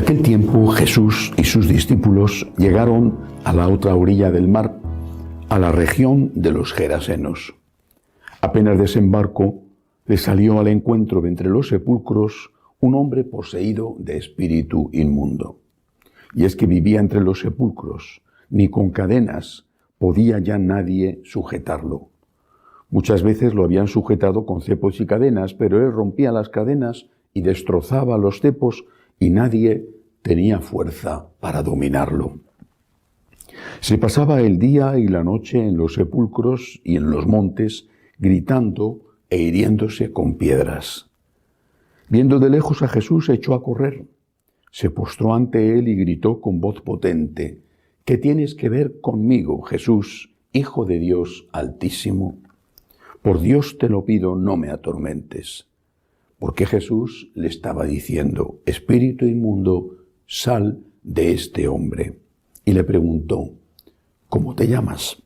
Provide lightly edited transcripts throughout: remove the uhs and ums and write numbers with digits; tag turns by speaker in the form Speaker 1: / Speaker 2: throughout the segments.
Speaker 1: aquel tiempo Jesús y sus discípulos llegaron a la otra orilla del mar, a la región de los Gerasenos. Apenas desembarcó, le salió al encuentro de entre los sepulcros un hombre poseído de espíritu inmundo. Y es que vivía entre los sepulcros, ni con cadenas podía ya nadie sujetarlo. Muchas veces lo habían sujetado con cepos y cadenas, pero él rompía las cadenas y destrozaba los cepos y nadie tenía fuerza para dominarlo. Se pasaba el día y la noche en los sepulcros y en los montes, gritando e hiriéndose con piedras. Viendo de lejos a Jesús, echó a correr. Se postró ante él y gritó con voz potente: ¿Qué tienes que ver conmigo, Jesús, Hijo de Dios Altísimo? Por Dios te lo pido, no me atormentes. Porque Jesús le estaba diciendo: Espíritu inmundo, sal de este hombre. Y le preguntó: ¿Cómo te llamas?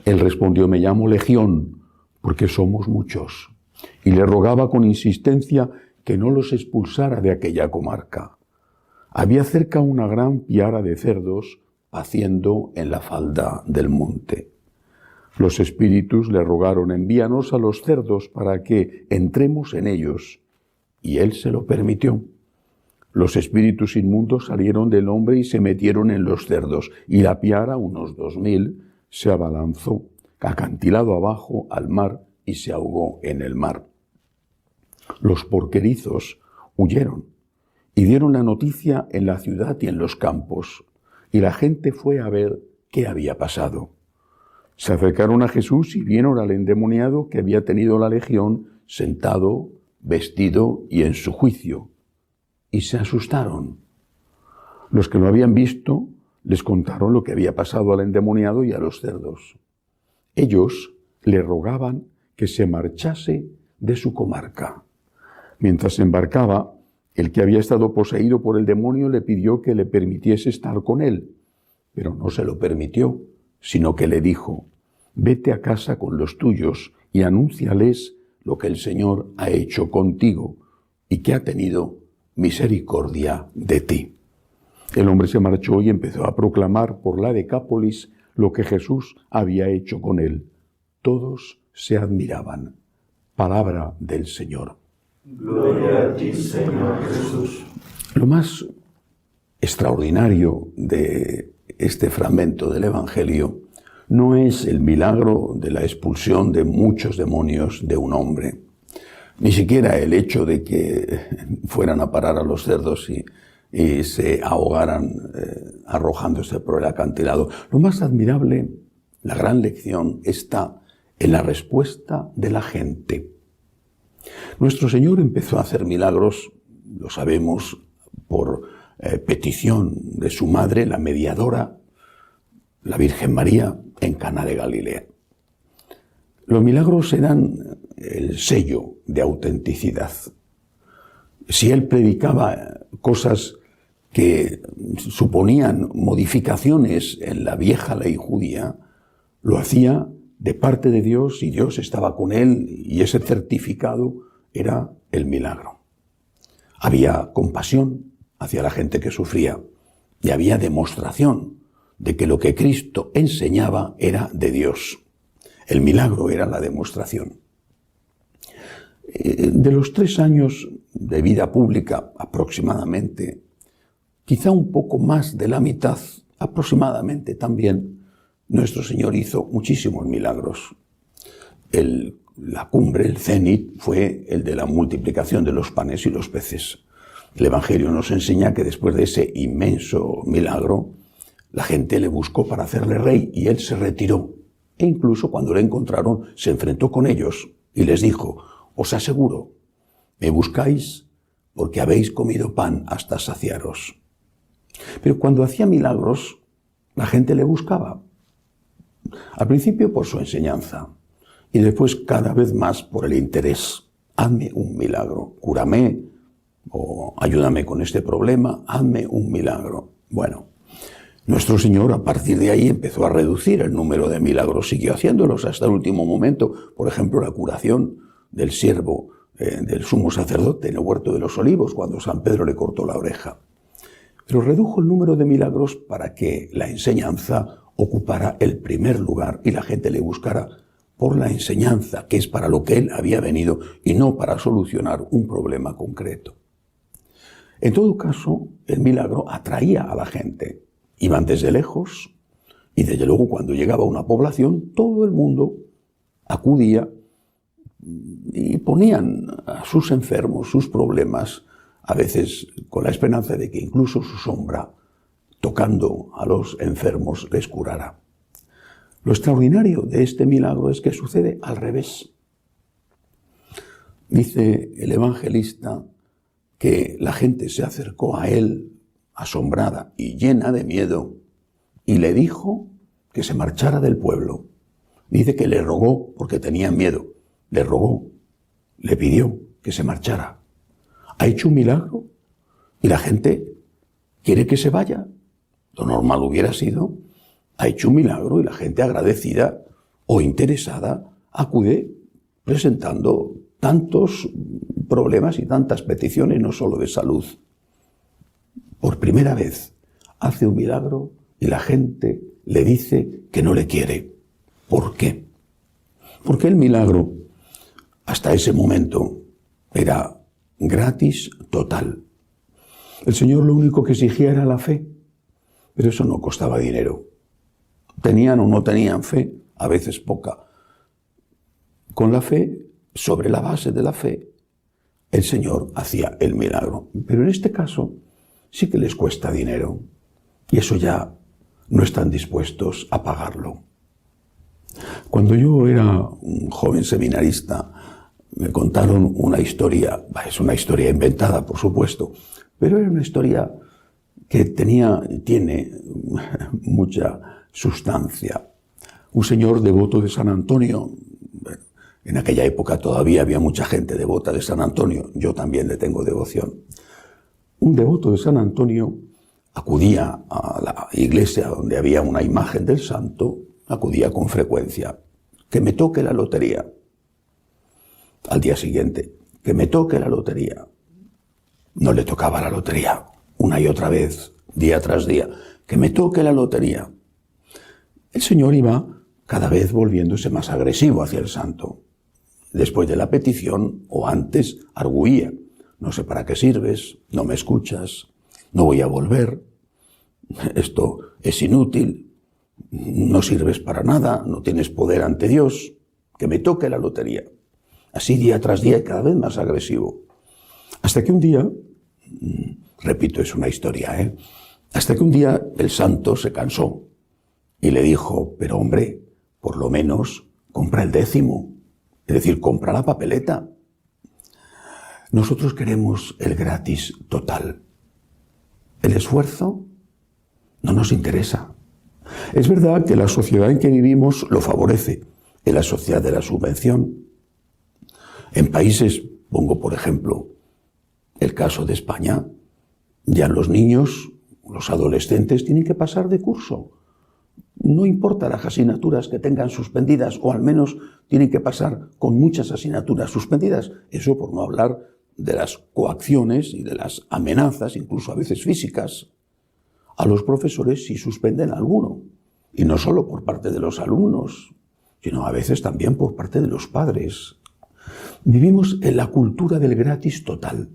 Speaker 1: Él respondió: me llamo Legión, porque somos muchos. Y le rogaba con insistencia que no los expulsara de aquella comarca. Había cerca una gran piara de cerdos paciendo en la falda del monte. Los espíritus le rogaron: envíanos a los cerdos para que entremos en ellos. Y él se lo permitió. Los espíritus inmundos salieron del hombre y se metieron en los cerdos, y la piara, unos 2000, se abalanzó, acantilado abajo al mar, y se ahogó en el mar. Los porquerizos huyeron y dieron la noticia en la ciudad y en los campos, y la gente fue a ver qué había pasado. Se acercaron a Jesús y vieron al endemoniado que había tenido la legión sentado, vestido y en su juicio, y se asustaron. Los que lo habían visto les contaron lo que había pasado al endemoniado y a los cerdos. Ellos le rogaban que se marchase de su comarca. Mientras se embarcaba, el que había estado poseído por el demonio le pidió que le permitiese estar con él, pero no se lo permitió, sino que le dijo: vete a casa con los tuyos y anúnciales lo que el Señor ha hecho contigo y que ha tenido misericordia de ti. El hombre se marchó y empezó a proclamar por la Decápolis lo que Jesús había hecho con él. Todos se admiraban. Palabra del Señor.
Speaker 2: Gloria a ti, Señor Jesús.
Speaker 1: Lo más extraordinario de este fragmento del Evangelio no es el milagro de la expulsión de muchos demonios de un hombre, ni siquiera el hecho de que fueran a parar a los cerdos y se ahogaran arrojándose por el acantilado. Lo más admirable, la gran lección, está en la respuesta de la gente. Nuestro Señor empezó a hacer milagros, lo sabemos, por petición de su madre, la mediadora, la Virgen María, en Caná de Galilea. Los milagros eran el sello de autenticidad. Si él predicaba cosas que suponían modificaciones en la vieja ley judía, lo hacía de parte de Dios y Dios estaba con él, y ese certificado era el milagro. Había compasión hacia la gente que sufría y había demostración de que lo que Cristo enseñaba era de Dios. El milagro era la demostración. De los 3 años de vida pública aproximadamente, quizá un poco más de la mitad aproximadamente también, nuestro Señor hizo muchísimos milagros. La cumbre, el cenit, fue el de la multiplicación de los panes y los peces. El Evangelio nos enseña que después de ese inmenso milagro, la gente le buscó para hacerle rey y él se retiró. E incluso cuando le encontraron, se enfrentó con ellos y les dijo: os aseguro, me buscáis porque habéis comido pan hasta saciaros. Pero cuando hacía milagros, la gente le buscaba. Al principio por su enseñanza y después cada vez más por el interés. Hazme un milagro, cúrame o ayúdame con este problema, hazme un milagro. Bueno, nuestro Señor a partir de ahí empezó a reducir el número de milagros, siguió haciéndolos hasta el último momento. Por ejemplo, la curación del siervo del sumo sacerdote en el huerto de los olivos cuando San Pedro le cortó la oreja. pero redujo el número de milagros para que la enseñanza ocupara el primer lugar y la gente le buscara por la enseñanza, que es para lo que él había venido y no para solucionar un problema concreto. En todo caso, el milagro atraía a la gente. Iban desde lejos y desde luego cuando llegaba a una población, todo el mundo acudía y ponían a sus enfermos, sus problemas, a veces con la esperanza de que incluso su sombra, tocando a los enfermos, les curara. Lo extraordinario de este milagro es que sucede al revés. Dice el evangelista que la gente se acercó a él asombrada y llena de miedo y le dijo que se marchara del pueblo. Dice que le rogó porque tenía miedo. Le rogó, le pidió que se marchara. Ha hecho un milagro y la gente quiere que se vaya. Lo normal hubiera sido, ha hecho un milagro y la gente agradecida o interesada acude presentando tantos problemas y tantas peticiones, no solo de salud. Por primera vez hace un milagro y la gente le dice que no le quiere. ¿Por qué? Porque el milagro, hasta ese momento, era gratis total. El Señor lo único que exigía era la fe, pero eso no costaba dinero. Tenían o no tenían fe, a veces poca. Con la fe, sobre la base de la fe, el Señor hacía el milagro. Pero en este caso sí que les cuesta dinero y eso ya no están dispuestos a pagarlo. Cuando yo era un joven seminarista, me contaron una historia, es una historia inventada, por supuesto, pero era una historia que tiene mucha sustancia. Un señor devoto de San Antonio, en aquella época todavía había mucha gente devota de San Antonio, yo también le tengo devoción. Un devoto de San Antonio acudía a la iglesia donde había una imagen del santo, acudía con frecuencia. Que me toque la lotería. Al día siguiente, que me toque la lotería. No le tocaba la lotería, una y otra vez, día tras día. Que me toque la lotería. El Señor iba cada vez volviéndose más agresivo hacia el santo. Después de la petición, o antes, argüía. No sé para qué sirves, no me escuchas, no voy a volver, esto es inútil, no sirves para nada, no tienes poder ante Dios, que me toque la lotería. Así día tras día y cada vez más agresivo. Hasta que un día, repito, es una historia, hasta que un día el santo se cansó y le dijo, pero hombre, por lo menos compra el 10º, es decir, compra la papeleta. Nosotros queremos el gratis total. El esfuerzo no nos interesa. Es verdad que la sociedad en que vivimos lo favorece, en la sociedad de la subvención. En países, pongo por ejemplo, el caso de España, ya los niños, los adolescentes tienen que pasar de curso. No importa las asignaturas que tengan suspendidas, o al menos tienen que pasar con muchas asignaturas suspendidas. Eso por no hablar de las coacciones y de las amenazas, incluso a veces físicas, a los profesores si suspenden alguno. Y no solo por parte de los alumnos, sino a veces también por parte de los padres. Vivimos en la cultura del gratis total.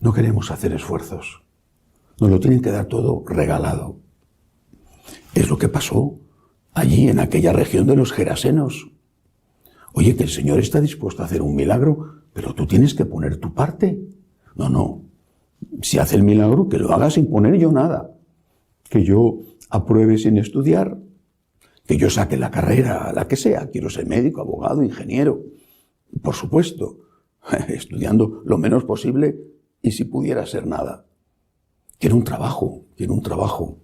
Speaker 1: No queremos hacer esfuerzos. Nos lo tienen que dar todo regalado. Es lo que pasó allí en aquella región de los Gerasenos. Oye, que el Señor está dispuesto a hacer un milagro, pero tú tienes que poner tu parte. No. Si hace el milagro, que lo haga sin poner yo nada. Que yo apruebe sin estudiar. Que yo saque la carrera, la que sea. Quiero ser médico, abogado, ingeniero. Por supuesto, estudiando lo menos posible y si pudiera ser nada. Quiero un trabajo.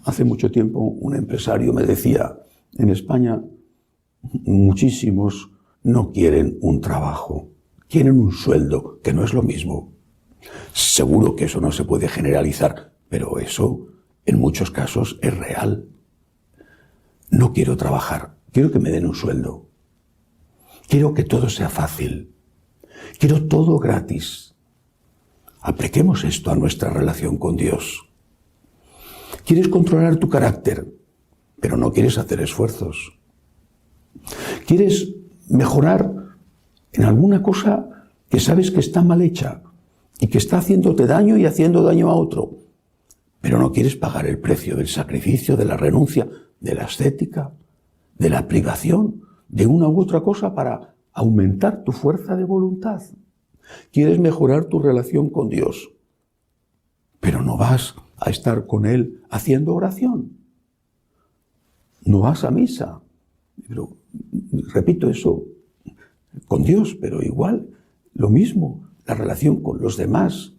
Speaker 1: Hace mucho tiempo un empresario me decía, en España muchísimos no quieren un trabajo, quieren un sueldo, que no es lo mismo. Seguro que eso no se puede generalizar, pero eso en muchos casos es real. No quiero trabajar, quiero que me den un sueldo. Quiero que todo sea fácil. Quiero todo gratis. Apliquemos esto a nuestra relación con Dios. ¿Quieres controlar tu carácter, pero no quieres hacer esfuerzos? ¿Quieres mejorar en alguna cosa que sabes que está mal hecha y que está haciéndote daño y haciendo daño a otro, pero no quieres pagar el precio del sacrificio, de la renuncia, de la ascética, de la privación, de una u otra cosa para aumentar tu fuerza de voluntad? Quieres mejorar tu relación con Dios, pero no vas a estar con Él haciendo oración. No vas a misa. Pero, repito eso, con Dios, pero igual, lo mismo, la relación con los demás.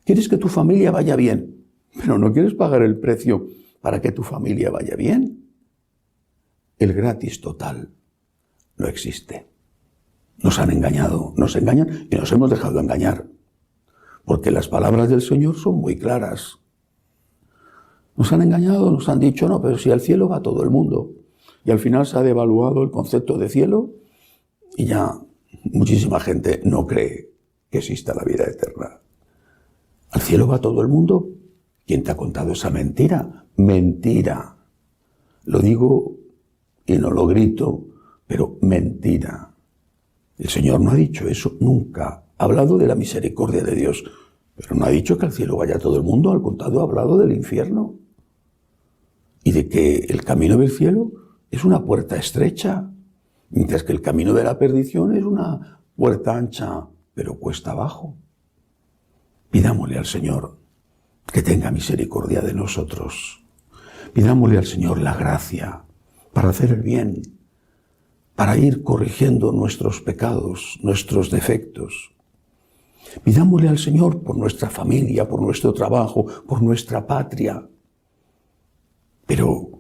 Speaker 1: Quieres que tu familia vaya bien, pero no quieres pagar el precio para que tu familia vaya bien. El gratis total no existe. Nos han engañado, nos engañan y nos hemos dejado engañar. Porque las palabras del Señor son muy claras. Nos han engañado, nos han dicho, no, pero si al cielo va todo el mundo. Y al final se ha devaluado el concepto de cielo y ya muchísima gente no cree que exista la vida eterna. ¿Al cielo va todo el mundo? ¿Quién te ha contado esa mentira? Mentira. Lo digo y no lo grito, pero mentira. El Señor no ha dicho eso nunca. Ha hablado de la misericordia de Dios, pero no ha dicho que al cielo vaya todo el mundo. Al contrario, ha hablado del infierno y de que el camino del cielo es una puerta estrecha, mientras que el camino de la perdición es una puerta ancha, pero cuesta abajo. Pidámosle al Señor que tenga misericordia de nosotros. Pidámosle al Señor la gracia para hacer el bien, para ir corrigiendo nuestros pecados, nuestros defectos. Pidámosle al Señor por nuestra familia, por nuestro trabajo, por nuestra patria. Pero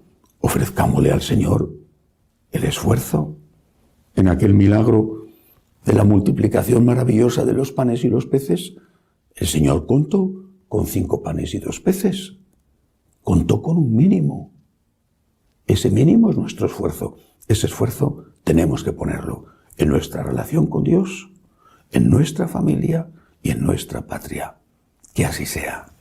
Speaker 1: ofrezcámosle al Señor el esfuerzo en aquel milagro de la multiplicación maravillosa de los panes y los peces. El Señor contó con 5 panes y 2 peces. Contó con un mínimo. Ese mínimo es nuestro esfuerzo. Ese esfuerzo tenemos que ponerlo en nuestra relación con Dios, en nuestra familia y en nuestra patria. Que así sea.